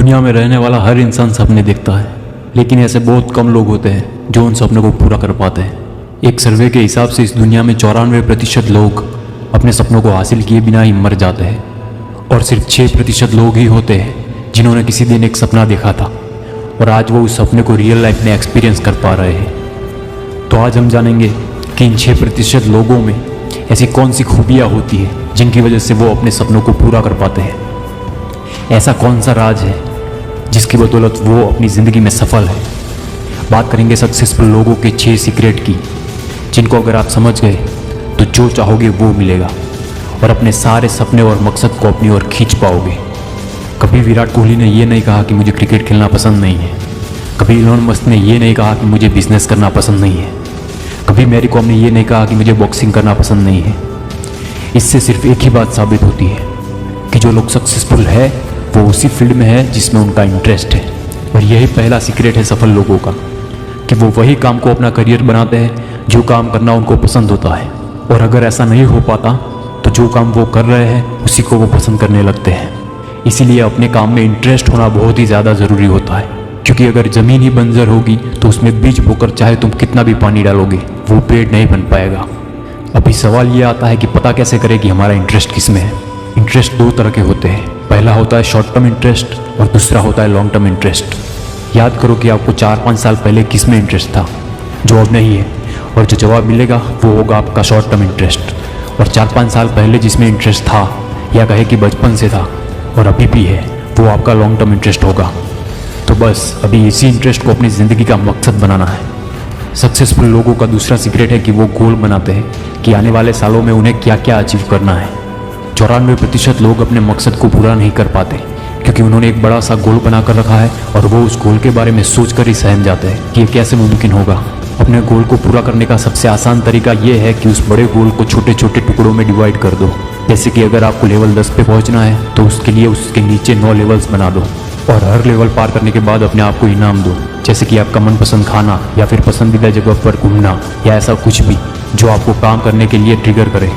दुनिया में रहने वाला हर इंसान सपने देखता है, लेकिन ऐसे बहुत कम लोग होते हैं जो उन सपनों को पूरा कर पाते हैं। एक सर्वे के हिसाब से इस दुनिया में 94% लोग अपने सपनों को हासिल किए बिना ही मर जाते हैं और सिर्फ 6% लोग ही होते हैं जिन्होंने किसी दिन एक सपना देखा था और आज वो उस सपने को रियल लाइफ में एक्सपीरियंस कर पा रहे हैं। तो आज हम जानेंगे कि इन 6% लोगों में ऐसी कौन सी खूबियाँ होती है जिनकी वजह से वो अपने सपनों को पूरा कर पाते हैं। ऐसा कौन सा राज है जिसकी बदौलत वो अपनी ज़िंदगी में सफल है। बात करेंगे सक्सेसफुल लोगों के 6 सीक्रेट की, जिनको अगर आप समझ गए तो जो चाहोगे वो मिलेगा और अपने सारे सपने और मकसद को अपनी ओर खींच पाओगे। कभी विराट कोहली ने ये नहीं कहा कि मुझे क्रिकेट खेलना पसंद नहीं है। कभी इलोन मस्क ने ये नहीं कहा कि मुझे बिजनेस करना पसंद नहीं है। कभी मैरी कॉम ने ये नहीं कहा कि मुझे बॉक्सिंग करना पसंद नहीं है। इससे सिर्फ एक ही बात साबित होती है कि जो लोग सक्सेसफुल है वो उसी फील्ड में है जिसमें उनका इंटरेस्ट है। और यही पहला सीक्रेट है सफल लोगों का कि वो वही काम को अपना करियर बनाते हैं जो काम करना उनको पसंद होता है। और अगर ऐसा नहीं हो पाता तो जो काम वो कर रहे हैं उसी को वो पसंद करने लगते हैं। इसीलिए अपने काम में इंटरेस्ट होना बहुत ही ज़्यादा ज़रूरी होता है, क्योंकि अगर ज़मीन ही बंजर होगी तो उसमें बीज बोकर चाहे तुम कितना भी पानी डालोगे वो पेड़ नहीं बन पाएगा। अभी सवाल ये आता है कि पता कैसे करें कि हमारा इंटरेस्ट किस में है। इंटरेस्ट 2 तरह के होते हैं। पहला होता है शॉर्ट टर्म इंटरेस्ट और दूसरा होता है लॉन्ग टर्म इंटरेस्ट। याद करो कि आपको 4-5 साल पहले किस में इंटरेस्ट था जो अब नहीं है, और जो जवाब मिलेगा वो होगा आपका शॉर्ट टर्म इंटरेस्ट। और 4-5 साल पहले जिसमें इंटरेस्ट था या कहे कि बचपन से था और अभी भी है, वो आपका लॉन्ग टर्म इंटरेस्ट होगा। तो बस अभी इसी इंटरेस्ट को अपनी ज़िंदगी का मकसद बनाना है। सक्सेसफुल लोगों का दूसरा सीक्रेट है कि वो गोल बनाते हैं कि आने वाले सालों में उन्हें क्या क्या अचीव करना है। 94% लोग अपने मकसद को पूरा नहीं कर पाते क्योंकि उन्होंने एक बड़ा सा गोल बना कर रखा है और वो उस गोल के बारे में सोच कर ही सहम जाते हैं कि ये कैसे मुमकिन होगा। अपने गोल को पूरा करने का सबसे आसान तरीका ये है कि उस बड़े गोल को छोटे छोटे टुकड़ों में डिवाइड कर दो। जैसे कि अगर आपको लेवल 10 पे पहुंचना है तो उसके लिए उसके नीचे 9 लेवल्स बना दो और हर लेवल पार करने के बाद अपने आप को इनाम दो, जैसे कि आपका मनपसंद खाना या फिर पसंदीदा जगह पर घूमना या ऐसा कुछ भी जो आपको काम करने के लिए ट्रिगर करे।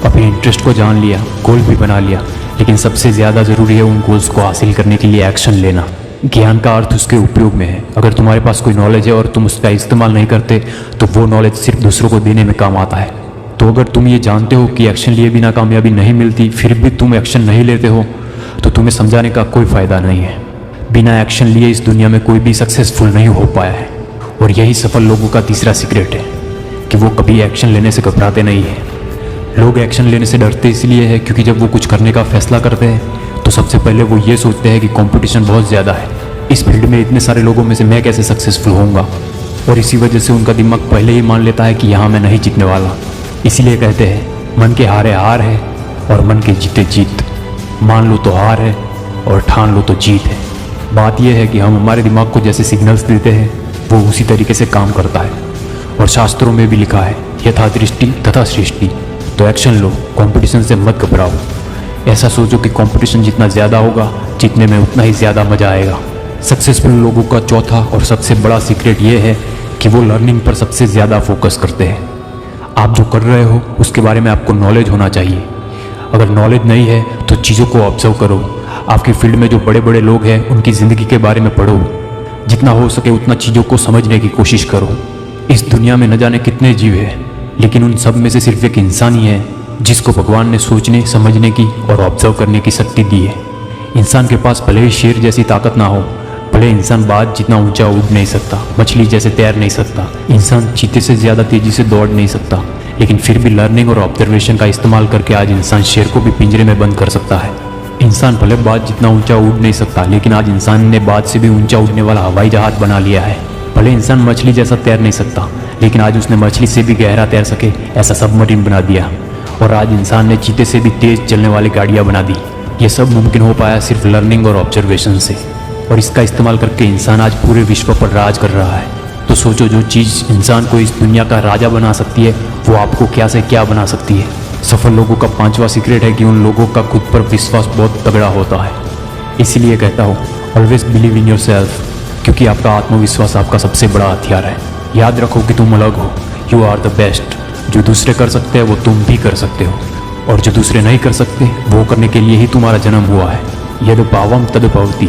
अपने इंटरेस्ट को जान लिया, गोल भी बना लिया, लेकिन सबसे ज़्यादा ज़रूरी है उन गोल्स को हासिल करने के लिए एक्शन लेना। ज्ञान का अर्थ उसके उपयोग में है। अगर तुम्हारे पास कोई नॉलेज है और तुम उसका इस्तेमाल नहीं करते तो वो नॉलेज सिर्फ दूसरों को देने में काम आता है। तो अगर तुम ये जानते हो कि एक्शन लिए बिना कामयाबी नहीं मिलती, फिर भी तुम एक्शन नहीं लेते हो, तो तुम्हें समझाने का कोई फ़ायदा नहीं है। बिना एक्शन लिए इस दुनिया में कोई भी सक्सेसफुल नहीं हो पाया है। और यही सफल लोगों का तीसरा सीक्रेट है कि वो कभी एक्शन लेने से घबराते नहीं हैं। लोग एक्शन लेने से डरते इसलिए है क्योंकि जब वो कुछ करने का फैसला करते हैं तो सबसे पहले वो ये सोचते हैं कि कंपटीशन बहुत ज़्यादा है, इस फील्ड में इतने सारे लोगों में से मैं कैसे सक्सेसफुल होऊंगा। और इसी वजह से उनका दिमाग पहले ही मान लेता है कि यहाँ मैं नहीं जीतने वाला। इसीलिए कहते हैं मन के हारे हार है और मन के जीते जीत। मान लो तो हार है और ठान लो तो जीत है। बात यह है कि हम हमारे दिमाग को जैसे सिग्नल्स देते हैं वो उसी तरीके से काम करता है। और शास्त्रों में भी लिखा है यथा दृष्टि तथा सृष्टि। तो एक्शन लो, कंपटीशन से मत घबराओ। ऐसा सोचो कि कंपटीशन जितना ज़्यादा होगा जीतने में उतना ही ज़्यादा मज़ा आएगा। सक्सेसफुल लोगों का चौथा और सबसे बड़ा सीक्रेट ये है कि वो लर्निंग पर सबसे ज़्यादा फोकस करते हैं। आप जो कर रहे हो उसके बारे में आपको नॉलेज होना चाहिए। अगर नॉलेज नहीं है तो चीज़ों को ऑब्जर्व करो। आपकी फील्ड में जो बड़े बड़े लोग हैं उनकी ज़िंदगी के बारे में पढ़ो। जितना हो सके उतना चीज़ों को समझने की कोशिश करो। इस दुनिया में न जाने कितने जीव हैं, लेकिन उन सब में से सिर्फ एक इंसान ही है जिसको भगवान ने सोचने समझने की और ऑब्जर्व करने की शक्ति दी है। इंसान के पास भले ही शेर जैसी ताकत ना हो, भले इंसान बाज जितना ऊंचा उड़ नहीं सकता, मछली जैसे तैर नहीं सकता, इंसान चीते से ज़्यादा तेज़ी से दौड़ नहीं सकता, लेकिन फिर भी लर्निंग और ऑब्जर्वेशन का इस्तेमाल करके आज इंसान शेर को भी पिंजरे में बंद कर सकता है। इंसान भले बाज जितना ऊंचा उड़ नहीं सकता, लेकिन आज इंसान ने बाज से भी ऊंचा उड़ने वाला हवाई जहाज बना लिया है। भले इंसान मछली जैसा तैर नहीं सकता, लेकिन आज उसने मछली से भी गहरा तैर सके ऐसा सबमरीन बना दिया। और आज इंसान ने चीते से भी तेज़ चलने वाली गाड़ियाँ बना दी। ये सब मुमकिन हो पाया सिर्फ लर्निंग और ऑब्जर्वेशन से। और इसका इस्तेमाल करके इंसान आज पूरे विश्व पर राज कर रहा है। तो सोचो, जो चीज़ इंसान को इस दुनिया का राजा बना सकती है वो आपको क्या से क्या बना सकती है। सफल लोगों का 5वां सीक्रेट है कि उन लोगों का खुद पर विश्वास बहुत तगड़ा होता है। इसीलिए कहता हूँ always believe in your self, क्योंकि आपका आत्मविश्वास आपका सबसे बड़ा हथियार है। याद रखो कि तुम अलग हो, यू आर द बेस्ट। जो दूसरे कर सकते हैं वो तुम भी कर सकते हो, और जो दूसरे नहीं कर सकते वो करने के लिए ही तुम्हारा जन्म हुआ है। यद भावम तद भवति,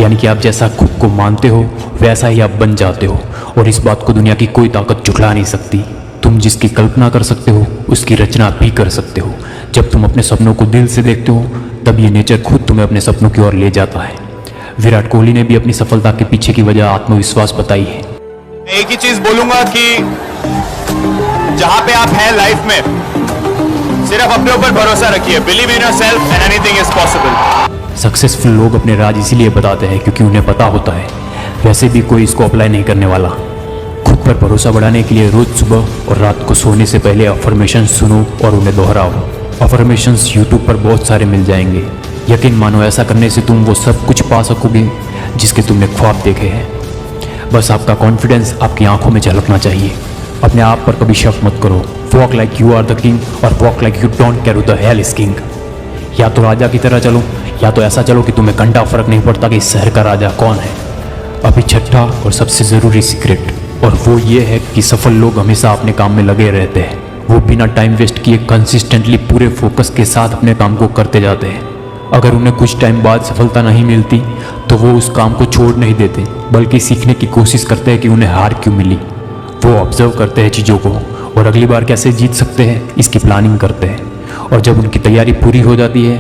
यानी कि आप जैसा खुद को मानते हो वैसा ही आप बन जाते हो, और इस बात को दुनिया की कोई ताकत झुठला नहीं सकती। तुम जिसकी कल्पना कर सकते हो उसकी रचना भी कर सकते हो। जब तुम अपने सपनों को दिल से देखते हो तब ये नेचर खुद तुम्हें अपने सपनों की ओर ले जाता है। विराट कोहली ने भी अपनी सफलता के पीछे की वजह आत्मविश्वास बताई है। एक ही चीज बोलूंगा कि जहां पे आप हैं लाइफ में, सिर्फ अपने ऊपर भरोसा रखिए। Believe in yourself and anything is possible. Successful लोग अपने राज इसीलिए बताते हैं क्योंकि उन्हें पता होता है वैसे भी कोई इसको अप्लाई नहीं करने वाला। खुद पर भरोसा बढ़ाने के लिए रोज सुबह और रात को सोने से पहले अफर्मेशन सुनो और उन्हें दोहराओ। अफर्मेशंस यूट्यूब पर बहुत सारे मिल जाएंगे। यकीन मानो ऐसा करने से तुम वो सब कुछ पा सकोगे जिसके तुमने ख्वाब देखे हैं। बस आपका कॉन्फिडेंस आपकी आंखों में झलकना चाहिए। अपने आप पर कभी शक मत करो। Walk like you are the king और walk like you don't care who the hell is king. या तो राजा की तरह चलो या तो ऐसा चलो कि तुम्हें घंटा फर्क नहीं पड़ता कि इस शहर का राजा कौन है। अभी छठा और सबसे ज़रूरी सीक्रेट, और वो ये है कि सफल लोग हमेशा अपने काम में लगे रहते हैं। वो बिना टाइम वेस्ट किए कंसिस्टेंटली पूरे फोकस के साथ अपने काम को करते जाते हैं। अगर उन्हें कुछ टाइम बाद सफलता नहीं मिलती तो वो उस काम को छोड़ नहीं देते, बल्कि सीखने की कोशिश करते हैं कि उन्हें हार क्यों मिली। वो ऑब्जर्व करते हैं चीज़ों को और अगली बार कैसे जीत सकते हैं इसकी प्लानिंग करते हैं, और जब उनकी तैयारी पूरी हो जाती है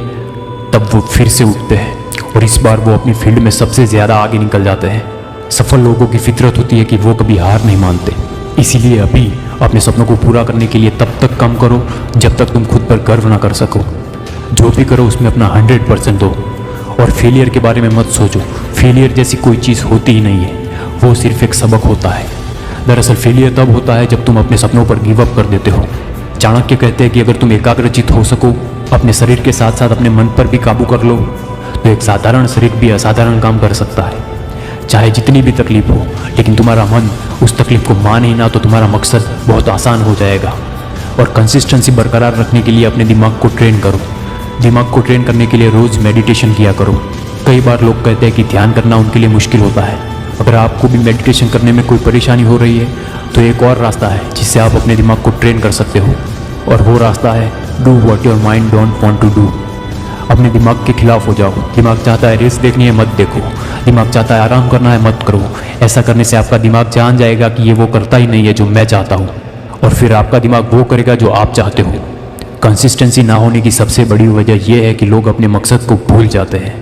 तब वो फिर से उठते हैं और इस बार वो अपनी फील्ड में सबसे ज़्यादा आगे निकल जाते हैं। सफल लोगों की फितरत होती है कि वो कभी हार नहीं मानते। इसीलिए अभी अपने सपनों को पूरा करने के लिए तब तक काम करो जब तक तुम खुद पर गर्व ना कर सको। जो भी करो उसमें अपना 100% दो, और फेलियर के बारे में मत सोचो। फेलियर जैसी कोई चीज़ होती ही नहीं है, वो सिर्फ एक सबक होता है। दरअसल फेलियर तब होता है जब तुम अपने सपनों पर गिव अप कर देते हो। चाणक्य कहते हैं कि अगर तुम एकाग्रचित हो सको, अपने शरीर के साथ साथ अपने मन पर भी काबू कर लो, तो एक साधारण शरीर भी असाधारण काम कर सकता है। चाहे जितनी भी तकलीफ हो, लेकिन तुम्हारा मन उस तकलीफ को माने ही ना तो तुम्हारा मकसद बहुत आसान हो जाएगा। और कंसिस्टेंसी बरकरार रखने के लिए अपने दिमाग को ट्रेन करो। दिमाग को ट्रेन करने के लिए रोज़ मेडिटेशन किया करो। कई बार लोग कहते हैं कि ध्यान करना उनके लिए मुश्किल होता है। अगर आपको भी मेडिटेशन करने में कोई परेशानी हो रही है तो एक और रास्ता है जिससे आप अपने दिमाग को ट्रेन कर सकते हो, और वो रास्ता है do what your mind don't want to do. अपने दिमाग के खिलाफ हो जाओ। दिमाग चाहता है रील्स देखनी है, मत देखो। दिमाग चाहता है आराम करना है, मत करो। ऐसा करने से आपका दिमाग जान जाएगा कि ये वो करता ही नहीं है जो मैं चाहता हूँ, और फिर आपका दिमाग वो करेगा जो आप चाहते हो। कंसिस्टेंसी ना होने की सबसे बड़ी वजह यह है कि लोग अपने मकसद को भूल जाते हैं।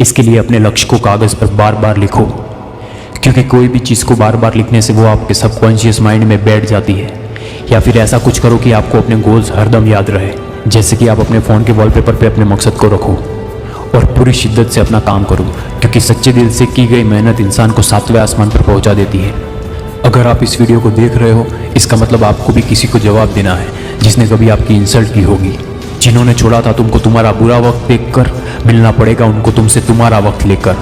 इसके लिए अपने लक्ष्य को कागज़ पर बार बार लिखो, क्योंकि कोई भी चीज़ को बार बार लिखने से वो आपके सबकॉन्शियस माइंड में बैठ जाती है। या फिर ऐसा कुछ करो कि आपको अपने गोल्स हरदम याद रहे, जैसे कि आप अपने फ़ोन के वॉलपेपर पे अपने मकसद को रखो और पूरी शिद्दत से अपना काम करो, क्योंकि सच्चे दिल से की गई मेहनत इंसान को 7वें आसमान पर पहुंचा देती है। अगर आप इस वीडियो को देख रहे हो, इसका मतलब आपको भी किसी को जवाब देना है जिसने कभी आपकी इंसल्ट की होगी। जिन्होंने छोड़ा था तुमको तुम्हारा बुरा वक्त देखकर, मिलना पड़ेगा उनको तुमसे तुम्हारा वक्त लेकर।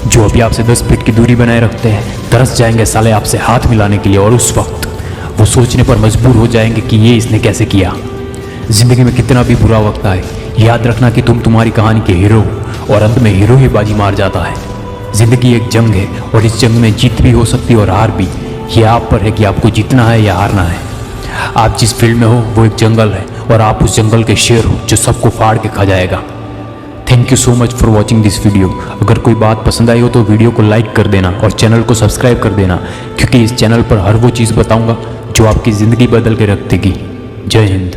जो अभी आपसे 10 फीट की दूरी बनाए रखते हैं तरस जाएंगे साले आपसे हाथ मिलाने के लिए, और उस वक्त वो सोचने पर मजबूर हो जाएंगे कि ये इसने कैसे किया। जिंदगी में कितना भी बुरा वक्त आए, याद रखना कि तुम तुम्हारी कहानी के हीरो, और अंत में हीरो ही बाजी मार जाता है। जिंदगी एक जंग है और इस जंग में जीत भी हो सकती है और हार भी। ये आप पर है कि आपको जीतना है या हारना है। आप जिस फील्ड में हो वो एक जंगल है और आप उस जंगल के शेर हो जो सबको फाड़ के खा जाएगा। Thank you so much for watching this video. अगर कोई बात पसंद आई हो तो वीडियो को लाइक कर देना और चैनल को सब्सक्राइब कर देना, क्योंकि इस चैनल पर हर वो चीज़ बताऊंगा जो आपकी ज़िंदगी बदल के रख देगी। जय हिंद।